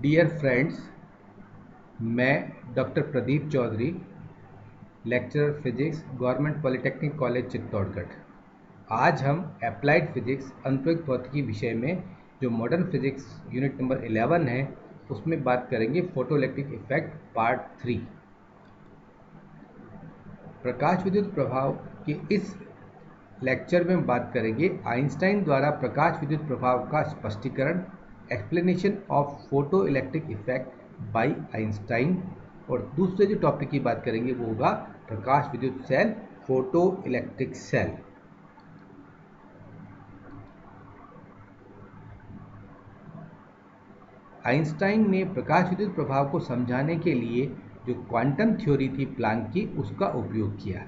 Dear friends, मैं doctor Pradeep Chaudhary, lecturer physics, government polytechnic college Chittorgarh. आज हम अप्लाइड फिजिक्स अनुप्रयुक्त भौतिकी विषय में जो मॉडर्न फिजिक्स यूनिट नंबर 11 है उसमें बात करेंगे फोटोइलेक्ट्रिक इफेक्ट पार्ट 3। प्रकाश विद्युत प्रभाव के इस लेक्चर में बात करेंगे आइंस्टाइन द्वारा प्रकाश विद्युत प्रभाव का स्पष्टीकरण, explanation of photo electric effect bye Einstein. और दूसरे जो टॉपिक की बात करेंगे वो होगा प्रकाश विद्युत cell, photo electric cell. Einstein ने प्रकाश विद्युत प्रभाव को समझाने के लिए जो क्वांटम थ्योरी थी प्लांक की, उसका उपयोग किया।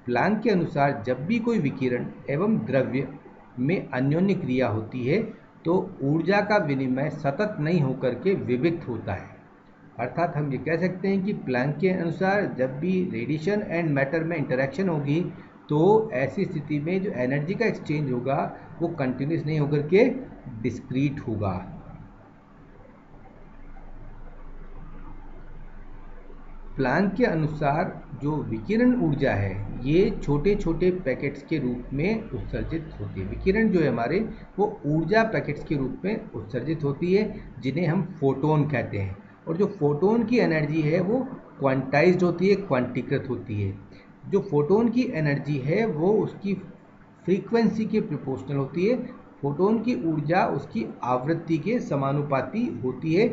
प्लांक के अनुसार जब भी कोई विकिरण एवं द्रव्य में अन्योन्य क्रिया होती है तो ऊर्जा का विनिमय सतत नहीं होकर के विविक्त होता है। अर्थात हम ये कह सकते हैं कि प्लांक के अनुसार जब भी रेडिएशन एंड मैटर में इंटरेक्शन होगी तो ऐसी स्थिति में जो एनर्जी का एक्सचेंज होगा वो कंटिन्यूस नहीं होकर के डिस्क्रीट होगा। प्लांक के अनुसार जो विकिरण ऊर्जा है ये छोटे छोटे पैकेट्स के रूप में उत्सर्जित होती है। विकिरण जो है हमारे वो ऊर्जा पैकेट्स के रूप में उत्सर्जित होती है जिन्हें हम फोटोन कहते हैं। और जो फोटोन की एनर्जी है वो क्वांटाइज्ड होती है, क्वांटीकृत होती है। जो फोटोन की एनर्जी है वो उसकी फ्रीक्वेंसी के प्रोपोर्शनल होती है। फोटोन की ऊर्जा उसकी आवृत्ति के समानुपाती होती है,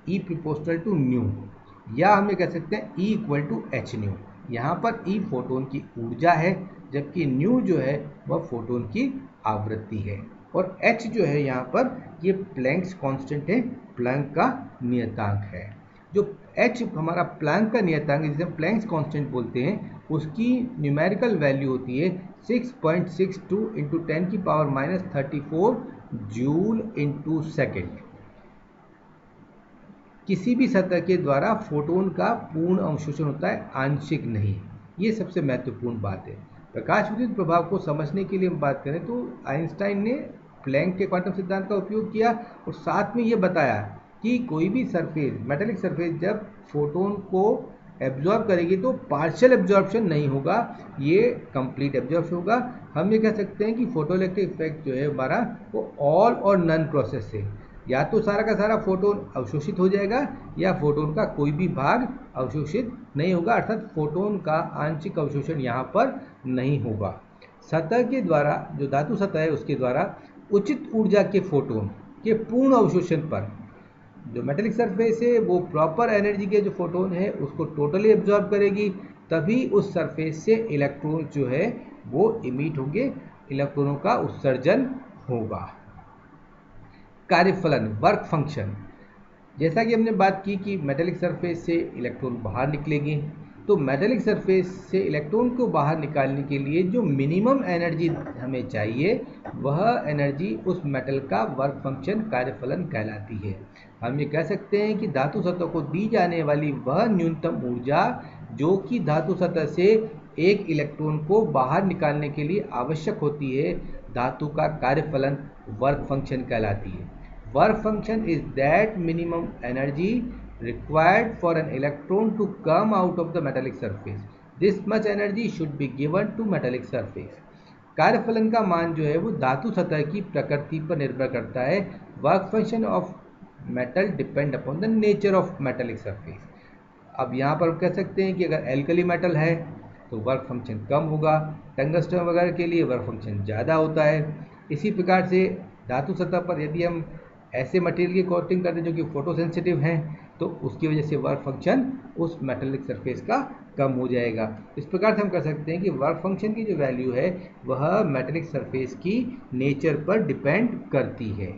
ई प्रोपोर्शनल टू न्यू, या हम ये कह सकते हैं E equal to H nu. यहाँ पर E फोटोन की ऊर्जा है जबकि न्यू जो है वह फोटोन की आवृत्ति है। और H जो है यहाँ पर ये प्लैंक्स कांस्टेंट है, प्लैंक का नियतांक है। जो H हमारा प्लैंक का नियतांक जिसे हम प्लैंक्स कांस्टेंट बोलते हैं उसकी न्यूमेरिकल वैल्यू होती है 6.62 इंटू 10 की पावर -34 जूल इंटू सेकेंड। किसी भी सतह के द्वारा फोटोन का पूर्ण अवशोषण होता है, आंशिक नहीं। ये सबसे महत्वपूर्ण बात है। प्रकाश विद्युत प्रभाव को समझने के लिए हम बात करें तो आइंस्टाइन ने प्लैंक के क्वांटम सिद्धांत का उपयोग किया और साथ में ये बताया कि कोई भी सरफेस, मेटेलिक सरफेस जब फोटोन को एब्जॉर्ब करेगी तो पार्शियल एब्जॉर्प्शन नहीं होगा, ये कंप्लीट एब्जॉर्प्शन होगा। हम ये कह सकते हैं कि फोटोइलेक्ट्रिक इफेक्ट जो है हमारा वो ऑल और नन प्रोसेस है। या तो सारा का सारा फोटोन अवशोषित हो जाएगा या फोटोन का कोई भी भाग अवशोषित नहीं होगा, अर्थात फोटोन का आंशिक अवशोषण यहाँ पर नहीं होगा। सतह के द्वारा, जो धातु सतह है उसके द्वारा उचित ऊर्जा के फोटोन के पूर्ण अवशोषण पर जो मेटेलिक सरफेस है वो प्रॉपर एनर्जी के जो फोटोन है उसको टोटली एब्जॉर्ब करेगी, तभी उस सरफेस से इलेक्ट्रॉन जो है वो इमिट होंगे, इलेक्ट्रॉनों का उत्सर्जन होगा। कार्यफलन, वर्क फंक्शन, जैसा कि हमने बात की कि मेटेलिक सरफेस से इलेक्ट्रॉन बाहर निकलेंगे, तो मेटेलिक सरफेस से इलेक्ट्रॉन को बाहर निकालने के लिए जो मिनिमम एनर्जी हमें चाहिए वह एनर्जी उस मेटल का वर्क फंक्शन, कार्यफलन कहलाती है। हम ये कह सकते हैं कि धातु सतह को दी जाने वाली वह न्यूनतम ऊर्जा जो कि धातु सतह से एक इलेक्ट्रॉन को बाहर निकालने के लिए आवश्यक होती है, धातु का कार्यफलन, वर्क फंक्शन कहलाती है। Work function is that minimum energy required for an electron to come out of the metallic surface. This much energy should be given to metallic surface. कार्यफलन का मान जो है वो धातु सतह की प्रकृति पर निर्भर करता है। Work function of metal depend upon the nature of metallic surface. अब यहाँ पर हम कह सकते हैं कि अगर एल्कली मेटल है तो वर्क फंक्शन कम होगा, टंगस्टन वगैरह के लिए वर्क फंक्शन ज़्यादा होता है। इसी प्रकार से धातु सतह पर यदि हम ऐसे मटेरियल की कोटिंग करते हैं जो कि फोटो सेंसिटिव हैं तो उसकी वजह से वर्क फंक्शन उस मेटेलिक सरफेस का कम हो जाएगा। इस प्रकार से हम कह सकते हैं कि वर्क फंक्शन की जो वैल्यू है वह मेटेलिक सरफेस की नेचर पर डिपेंड करती है।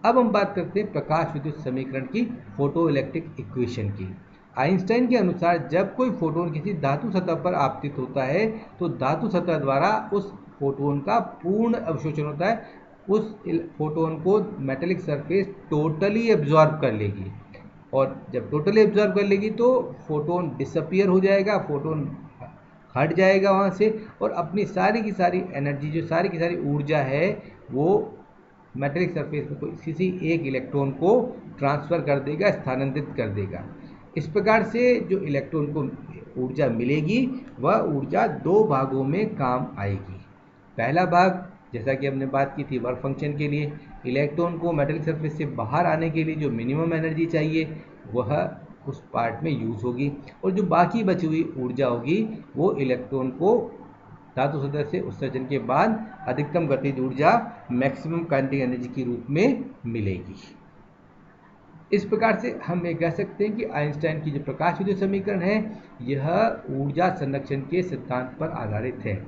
अब हम बात करते हैं प्रकाश विद्युत समीकरण की, फोटो इलेक्ट्रिक इक्वेशन की। आइंस्टाइन के अनुसार जब कोई फोटोन किसी धातु सतह पर आपतित होता है तो धातु सतह द्वारा उस फोटोन का पूर्ण अवशोषण होता है, उस फोटोन को मेटेलिक सरफेस टोटली एब्जॉर्ब कर लेगी। और जब टोटली एब्जॉर्ब कर लेगी तो फोटोन डिसअपियर हो जाएगा, फोटोन हट जाएगा वहाँ से और अपनी सारी की सारी एनर्जी, जो सारी की सारी ऊर्जा है वो मेटेलिक सरफेस में कोई किसी एक इलेक्ट्रॉन को ट्रांसफ़र कर देगा, स्थानांतरित कर देगा। इस प्रकार से जो इलेक्ट्रॉन को ऊर्जा मिलेगी वह ऊर्जा दो भागों में काम आएगी। पहला भाग, जैसा कि हमने बात की थी वर्क फंक्शन के लिए, इलेक्ट्रॉन को मेटेलिक सरफेस से बाहर आने के लिए जो मिनिमम एनर्जी चाहिए वह उस पार्ट में यूज़ होगी, और जो बाकी बची हुई ऊर्जा होगी वो इलेक्ट्रॉन को धातु सतह से उत्सर्जन के बाद अधिकतम गतिज ऊर्जा मैक्सिमम काइनेटिक एनर्जी के रूप में मिलेगी। इस प्रकार से हम ये कह सकते हैं कि आइंस्टाइन की जो प्रकाश विद्युत समीकरण है यह ऊर्जा संरक्षण के सिद्धांत पर आधारित है।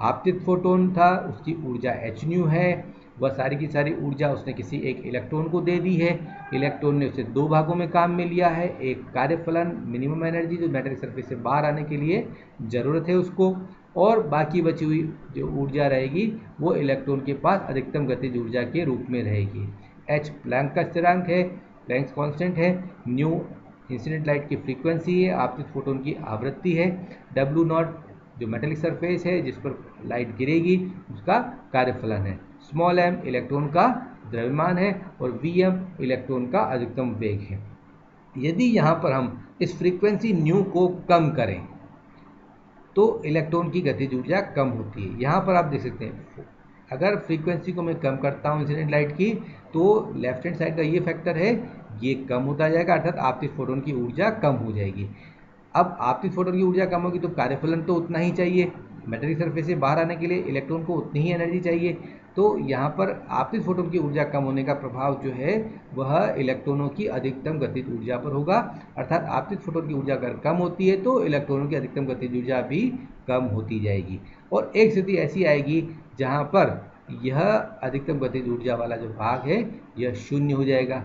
आपतित फोटोन था, उसकी ऊर्जा h न्यू है, वह सारी की सारी ऊर्जा उसने किसी एक इलेक्ट्रॉन को दे दी है। इलेक्ट्रॉन ने उसे दो भागों में काम में लिया है, एक कार्यफलन मिनिमम एनर्जी जो मेटेलिक सरफेस से बाहर आने के लिए ज़रूरत है उसको, और बाकी बची हुई जो ऊर्जा रहेगी वो इलेक्ट्रॉन के पास अधिकतम गतिज ऊर्जा के रूप में रहेगी। h प्लैंक का स्थिरांक है, प्लैंक्स कांस्टेंट है, न्यू इंसिडेंट लाइट की फ्रीक्वेंसी है, आपतित फोटोन की आवृत्ति है, W नॉट जो मेटेलिक सरफेस है जिस पर लाइट गिरेगी उसका कार्यफलन है, स्मॉल m इलेक्ट्रॉन का द्रव्यमान है, और Vm इलेक्ट्रॉन का अधिकतम वेग है। यदि यहाँ पर हम इस फ्रीक्वेंसी न्यू को कम करें तो इलेक्ट्रॉन की गतिज ऊर्जा कम होती है। यहाँ पर आप देख सकते हैं अगर फ्रीक्वेंसी को मैं कम करता हूँ इंसिडेंट लाइट की तो लेफ्ट हैंड साइड का ये फैक्टर है ये कम होता जाएगा, अर्थात आपतित फोटोन की ऊर्जा कम हो जाएगी। अब आपतित फोटोन की ऊर्जा कम होगी तो कार्यफलन तो उतना ही चाहिए, मेटेलिक सरफेस से बाहर आने के लिए इलेक्ट्रॉन को उतनी ही एनर्जी चाहिए। तो यहाँ पर आपतित फोटोन की ऊर्जा कम होने का प्रभाव जो है वह इलेक्ट्रॉनों की अधिकतम गतिज ऊर्जा पर होगा, अर्थात आपतित फोटोन की ऊर्जा अगर कम होती है तो इलेक्ट्रॉनों की अधिकतम गतिज ऊर्जा भी कम होती जाएगी, और एक स्थिति ऐसी आएगी जहाँ पर यह अधिकतम गतिज ऊर्जा वाला जो भाग है यह शून्य हो जाएगा।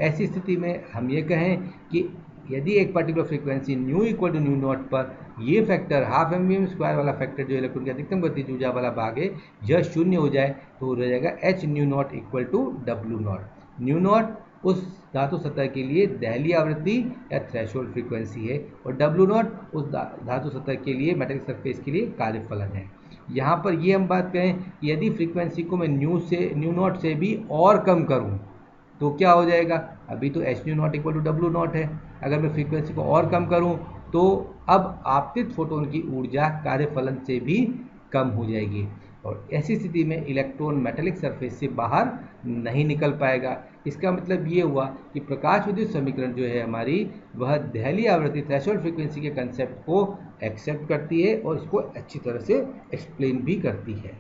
ऐसी स्थिति में हम ये कहें कि यदि एक particular frequency nu equal to nu naught पर ये फैक्टर हाफ एमवीएम स्क्वायर वाला फैक्टर जो इलेक्ट्रॉन की अधिकतम गतिज ऊर्जा वाला भाग है यह शून्य हो जाए तो हो जाएगा H nu naught equal to W naught. Nu naught उस धातु सतह के लिए दहलीय आवृत्ति या थ्रेशोल्ड फ्रीक्वेंसी है, और डब्ल्यू नॉट उस धातु सतह के लिए मेटेलिक सरफेस के लिए कार्यफलन है। यहाँ पर ये हम बात करें कि यदि फ्रीक्वेंसी को मैं न्यू नॉट से भी और कम करूँ तो क्या हो जाएगा, अभी तो H nu naught equal to W naught है, अगर मैं फ्रीक्वेंसी को और कम करूं तो अब आपतित फोटोन की ऊर्जा कार्यफलन से भी कम हो जाएगी, और ऐसी स्थिति में इलेक्ट्रॉन मेटेलिक सरफेस से बाहर नहीं निकल पाएगा। इसका मतलब ये हुआ कि प्रकाश विद्युत समीकरण जो है हमारी वह दहलीय आवृत्ति थ्रेशोल्ड फ्रीक्वेंसी के कंसेप्ट को एक्सेप्ट करती है और इसको अच्छी तरह से एक्सप्लेन भी करती है।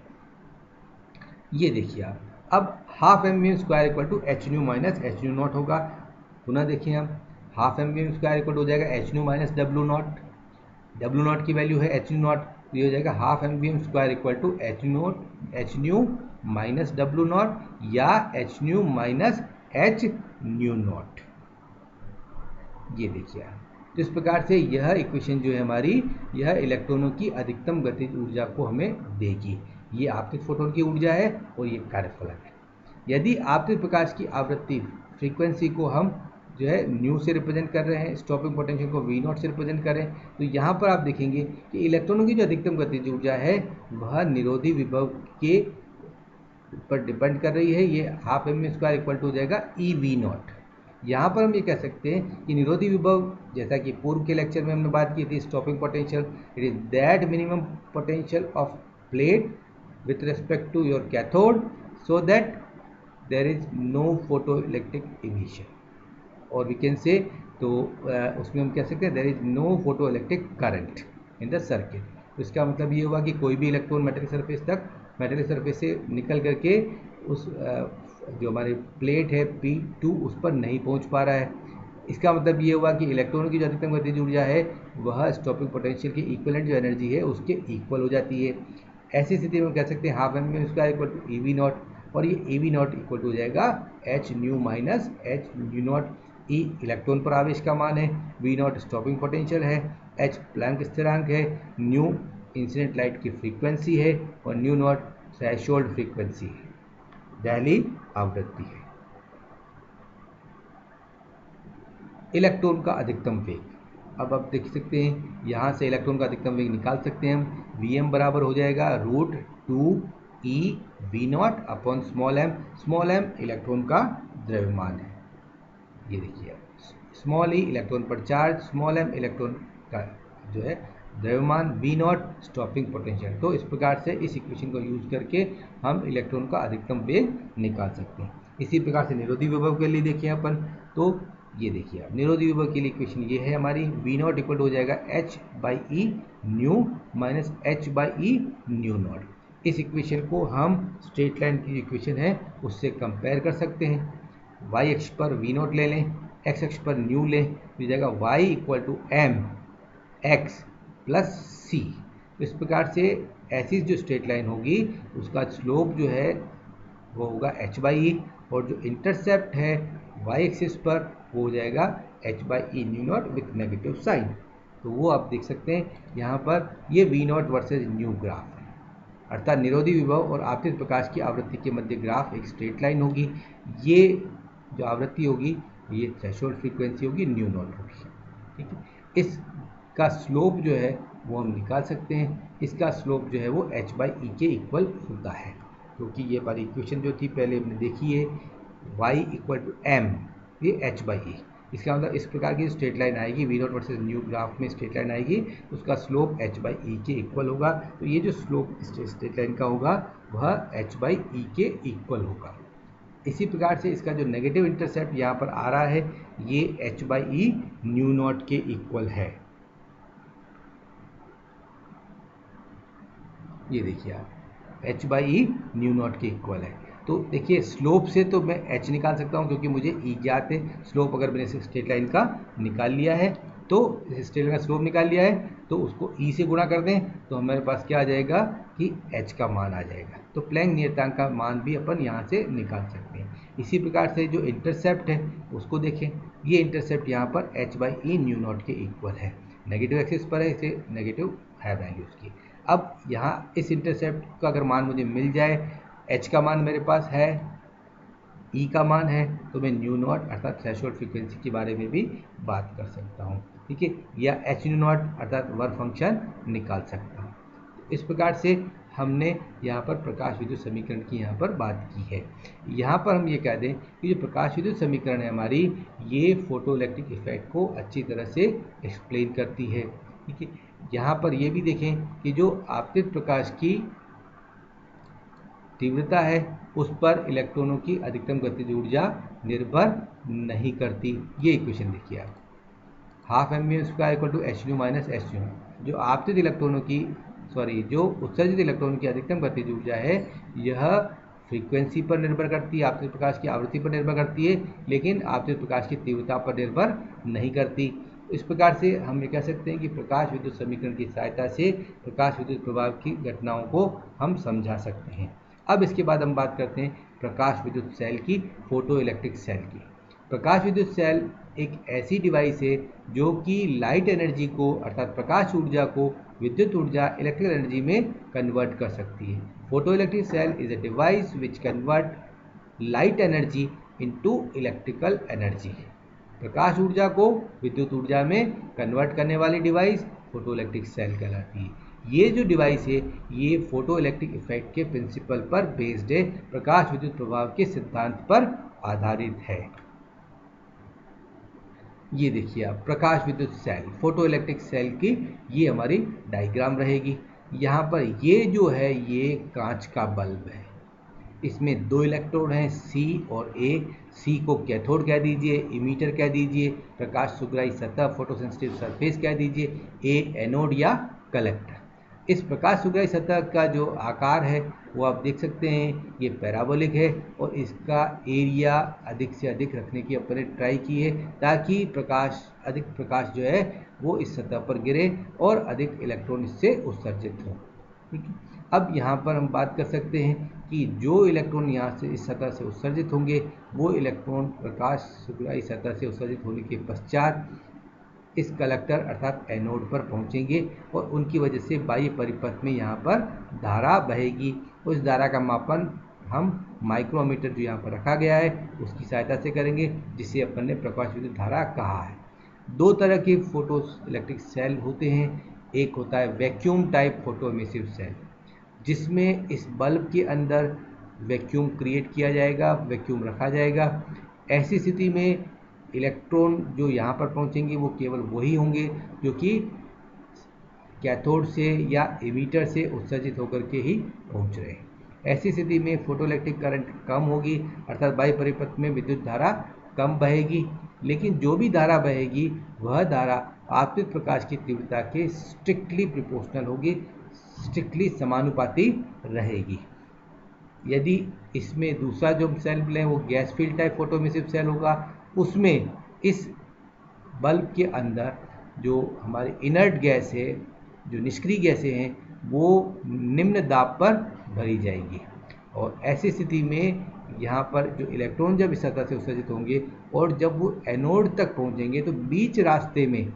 ये देखिए आप, अब half MVM square equal to H nu minus H nu naught होगा। पुनः देखिए हम हाफ एमवीएम स्क्वायर इक्वल हो जाएगा एच न्यू माइनस डब्ल्यू नॉट की वैल्यू है एच न्यू नॉट, ये हो जाएगा half MVM square equal to H nu minus डब्ल्यू नॉट या h nu minus H nu naught. ये देखिए आप, तो इस प्रकार से यह इक्वेशन जो है हमारी यह इलेक्ट्रॉनों की अधिकतम गतिज ऊर्जा को हमें देगी। ये आपतित फोटोन की ऊर्जा है और ये कार्यफलन है। यदि आपतित प्रकाश की आवृत्ति फ्रीक्वेंसी को हम जो है न्यू से रिप्रेजेंट कर रहे हैं, स्टॉपिंग पोटेंशियल को वी नॉट से रिप्रेजेंट करें, तो यहाँ पर आप देखेंगे कि इलेक्ट्रॉनों की जो अधिकतम गतिज ऊर्जा है वह निरोधी विभव के ऊपर डिपेंड कर रही है। ये half M square equal to हो जाएगा ई वी नॉट। यहाँ पर हम ये कह सकते हैं कि निरोधी विभव, जैसा कि पूर्व के लेक्चर में हमने बात की थी, stopping potential it is that minimum potential of plate with respect to your cathode so that there is no photoelectric emission, or we can say तो उसमें हम कह सकते हैं there is no photoelectric current in the circuit। तो इसका मतलब ये हुआ कि कोई भी इलेक्ट्रॉन मेटेलिक सरफेस से निकल करके उस जो हमारी प्लेट है P2 उस पर नहीं पहुंच पा रहा है। इसका मतलब ये हुआ कि इलेक्ट्रॉनों की जो अधिकतम गतिज ऊर्जा है वह स्टॉपिंग पोटेंशियल की इक्विवेलेंट जो एनर्जी है उसके इक्वल हो जाती है। ऐसी स्थिति में कह सकते हैं half M V square equal to E V naught, और ये E V naught equal to हो जाएगा H nu minus H nu naught. E electron पर आवेश का मान है, वी नॉट स्टॉपिंग पोटेंशियल है, एच प्लैंक स्थिरांक है, न्यू इंसिडेंट लाइट की फ्रीक्वेंसी है, और न्यू नॉट थ्रेशोल्ड फ्रीक्वेंसी है, दहलीय आवृत्ति है। इलेक्ट्रॉन का अधिकतम वेग, अब आप देख सकते हैं यहाँ से इलेक्ट्रॉन का अधिकतम वेग निकाल सकते हैं हम। Vm बराबर हो जाएगा √2 E V naught upon small M electron का द्रव्यमान है। ये देखिए स्मॉल ई इलेक्ट्रॉन पर चार्ज, स्मॉल एम इलेक्ट्रॉन का जो है द्रव्यमान, वी नॉट स्टॉपिंग पोटेंशियल। तो इस प्रकार से इस इक्वेशन को यूज करके हम इलेक्ट्रॉन का अधिकतम वेग निकाल सकते हैं। इसी प्रकार से निरोधी विभव के लिए देखिए अपन, तो ये देखिए आप निरोधी विभव के लिए इक्वेशन ये है हमारी, वी नॉट इक्वल हो जाएगा H by E new minus H by E nu not. इस इक्वेशन को हम स्ट्रेट लाइन की इक्वेशन है उससे कंपेयर कर सकते हैं। वाई अक्ष पर वी नॉट ले लें, एक्स अक्ष पर न्यू लें, तो जाएगा y equal to m x plus c. तो इस प्रकार से ऐसी जो स्ट्रेट लाइन होगी उसका स्लोप जो है वो होगा एच बाई ई, और जो इंटरसेप्ट है वाई एक्सिस पर वो हो जाएगा H by E nu naught with negative sign. तो वो आप देख सकते हैं यहाँ पर, ये V naught versus nu graph है, अर्थात निरोधी विभव और आपतित प्रकाश की आवृत्ति के मध्य ग्राफ एक स्ट्रेट लाइन होगी। ये जो आवृत्ति होगी ये थ्रेशोल्ड फ्रीक्वेंसी होगी, न्यू नॉट होगी, ठीक है। इसका स्लोप जो है वो हम निकाल सकते हैं, इसका स्लोप जो है वो एच बाई ई के इक्वल होता है, क्योंकि ये हमारी इक्वेशन जो थी पहले हमने देखी है y इक्वल टू एम, ये एच बाई ई। इसका मतलब इस प्रकार की स्ट्रेट लाइन आएगी, V naught versus nu graph में स्ट्रेट लाइन आएगी, उसका स्लोप एच बाई ई के इक्वल होगा। तो ये जो स्लोप स्ट्रेट लाइन का होगा वह एच बाई ई के इक्वल होगा। इसी प्रकार से इसका जो नेगेटिव इंटरसेप्ट यहाँ पर आ रहा है ये H by E nu not के इक्वल है। ये देखिए आप H by E nu not के इक्वल है। तो देखिए स्लोप से तो मैं एच निकाल सकता हूँ क्योंकि मुझे ई ज्ञात है। स्लोप अगर मैंने स्ट्रेट लाइन का निकाल लिया है, तो स्ट्रेट लाइन का स्लोप निकाल लिया है, तो उसको ई से गुणा कर दें तो हमारे पास क्या आ जाएगा कि एच का मान आ जाएगा। तो प्लैंक नियतांक का मान भी अपन यहाँ से निकाल सकते हैं। इसी प्रकार से जो इंटरसेप्ट है उसको देखें, ये इंटरसेप्ट यहाँ पर H by E nu not के इक्वल है, नेगेटिव एक्सिस पर है, इसे नेगेटिव है वैल्यू उसकी। अब यहाँ इस इंटरसेप्ट का अगर मान मुझे मिल जाए, एच का मान मेरे पास है, ई का मान है, तो मैं न्यू नॉट अर्थात थ्रेशोल्ड फ्रीक्वेंसी के बारे में भी बात कर सकता हूँ, ठीक है, या एच न्यू नॉट अर्थात वर्क फंक्शन निकाल सकता हूँ। इस प्रकार से हमने यहाँ पर प्रकाश विद्युत समीकरण की यहाँ पर बात की है। यहाँ पर हम ये कह दें कि जो प्रकाश विद्युत समीकरण है हमारी, ये फोटो इलेक्ट्रिक इफेक्ट को अच्छी तरह से एक्सप्लेन करती है, ठीक है। यहाँ पर ये भी देखें कि जो आपतित प्रकाश की तीव्रता है उस पर इलेक्ट्रॉनों की अधिकतम गतिज ऊर्जा निर्भर नहीं करती। ये इक्वेशन देखिए आप, half M V square equal to H nu minus H nu. जो आपतित इलेक्ट्रॉनों की जो उत्सर्जित इलेक्ट्रॉनों की अधिकतम गतिज ऊर्जा है यह फ्रीक्वेंसी पर निर्भर करती है, आपतित प्रकाश की आवृत्ति पर निर्भर करती है, लेकिन आपतित प्रकाश की तीव्रता पर निर्भर नहीं करती। इस प्रकार से हम ये कह सकते हैं कि प्रकाश विद्युत समीकरण की सहायता से प्रकाश विद्युत प्रभाव की घटनाओं को हम समझा सकते हैं। अब इसके बाद हम बात करते हैं प्रकाश विद्युत सेल की, फोटो इलेक्ट्रिक सेल की। प्रकाश विद्युत सेल एक ऐसी डिवाइस है जो कि लाइट एनर्जी को अर्थात प्रकाश ऊर्जा को विद्युत ऊर्जा इलेक्ट्रिकल एनर्जी में कन्वर्ट कर सकती है। Photo electric cell is a device which convert light energy into electrical energy. प्रकाश ऊर्जा को विद्युत ऊर्जा में कन्वर्ट करने वाली डिवाइस फोटो इलेक्ट्रिक सेल कहलाती है। ये जो डिवाइस है ये फोटो इलेक्ट्रिक इफेक्ट के प्रिंसिपल पर बेस्ड है, प्रकाश विद्युत प्रभाव के सिद्धांत पर आधारित है। ये देखिए आप प्रकाश विद्युत सेल, फोटो इलेक्ट्रिक सेल की ये हमारी डायग्राम रहेगी। यहाँ पर ये जो है ये कांच का बल्ब है, इसमें दो इलेक्ट्रोड हैं सी और ए। सी को कैथोड कह दीजिए, इमीटर कह दीजिए, प्रकाश सुग्राही सतह फोटोसेंसिटिव सरफेस कह दीजिए, ए एनोड या कलेक्टर। इस प्रकाश सुग्राही सतह का जो आकार है वो आप देख सकते हैं, ये पैराबोलिक है और इसका एरिया अधिक से अधिक रखने की अपने ट्राई की है ताकि अधिक प्रकाश जो है वो इस सतह पर गिरे और अधिक इलेक्ट्रॉन इससे उत्सर्जित हो, ठीक है। अब यहाँ पर हम बात कर सकते हैं कि जो इलेक्ट्रॉन यहाँ से इस सतह से उत्सर्जित होंगे वो इलेक्ट्रॉन प्रकाश सुग्राही सतह से उत्सर्जित होने के पश्चात इस कलेक्टर अर्थात एनोड पर पहुँचेंगे और उनकी वजह से बाह्य परिपथ में यहाँ पर धारा बहेगी। उस धारा का मापन हम माइक्रोमीटर जो यहाँ पर रखा गया है उसकी सहायता से करेंगे, जिसे अपन ने प्रकाश विद्युत धारा कहा है। दो तरह के फोटो इलेक्ट्रिक सेल होते हैं, एक होता है vacuum type photo emissive cell. जिसमें इस बल्ब के अंदर वैक्यूम क्रिएट किया जाएगा, वैक्यूम रखा जाएगा। ऐसी स्थिति में इलेक्ट्रॉन जो यहाँ पर पहुँचेंगे वो केवल वही होंगे जो कि कैथोड से या एमिटर से उत्सर्जित होकर के ही पहुँच रहे हैं। ऐसी स्थिति में फोटोइलेक्ट्रिक करंट कम होगी, अर्थात बाह्य परिपथ में विद्युत धारा कम बहेगी, लेकिन जो भी धारा बहेगी वह धारा आपतित प्रकाश की तीव्रता के स्ट्रिक्टली प्रोपोर्शनल होगी, स्ट्रिक्टली समानुपाती रहेगी। यदि इसमें दूसरा जो सेल लें वो gas filled type photoemissive cell होगा, उसमें इस बल्ब के अंदर जो हमारी इनर्ट गैस है, जो निष्क्रिय गैसें हैं, वो निम्न दाब पर भरी जाएगी। और ऐसी स्थिति में यहाँ पर जो इलेक्ट्रॉन जब इस सतह से उत्सर्जित होंगे और जब वो एनोड तक पहुँचेंगे तो बीच रास्ते में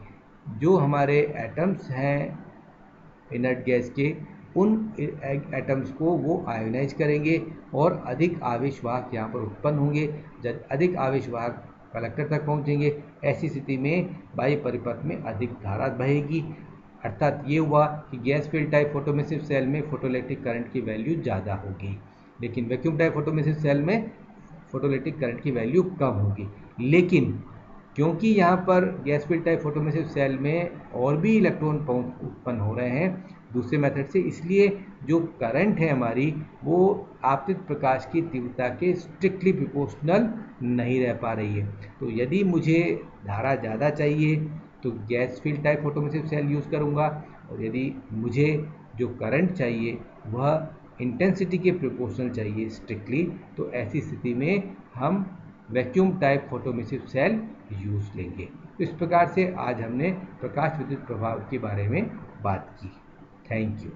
जो हमारे एटम्स हैं इनर्ट गैस के, उन एटम्स को वो आयोनाइज करेंगे और अधिक आवेश वाहक यहाँ पर उत्पन्न होंगे। जब अधिक आवेश वाहक कलेक्टर तक पहुँचेंगे, ऐसी स्थिति में बाह्य परिपथ में अधिक धारा बहेगी। अर्थात ये हुआ कि gas filled type photoemissive cell में फोटोइलेक्ट्रिक करंट की वैल्यू ज़्यादा होगी, लेकिन वैक्यूम टाइप फोटोमिसिव सेल में फोटोइलेक्ट्रिक करंट की वैल्यू कम होगी। लेकिन क्योंकि यहाँ पर gas filled type photoemissive cell में और भी इलेक्ट्रॉन उत्पन्न हो रहे हैं दूसरे मेथड से, इसलिए जो करंट है हमारी वो आपतित प्रकाश की तीव्रता के स्ट्रिक्टली प्रोपोर्शनल नहीं रह पा रही है। तो यदि मुझे धारा ज़्यादा चाहिए तो gas filled type photoemissive cell use करूँगा, और यदि मुझे जो करंट चाहिए वह इंटेंसिटी के प्रोपोर्शनल चाहिए स्ट्रिक्टली, तो ऐसी स्थिति में हम vacuum type photoemissive cell use लेंगे। तो इस प्रकार से आज हमने प्रकाश विद्युत प्रभाव के बारे में बात की। Thank you.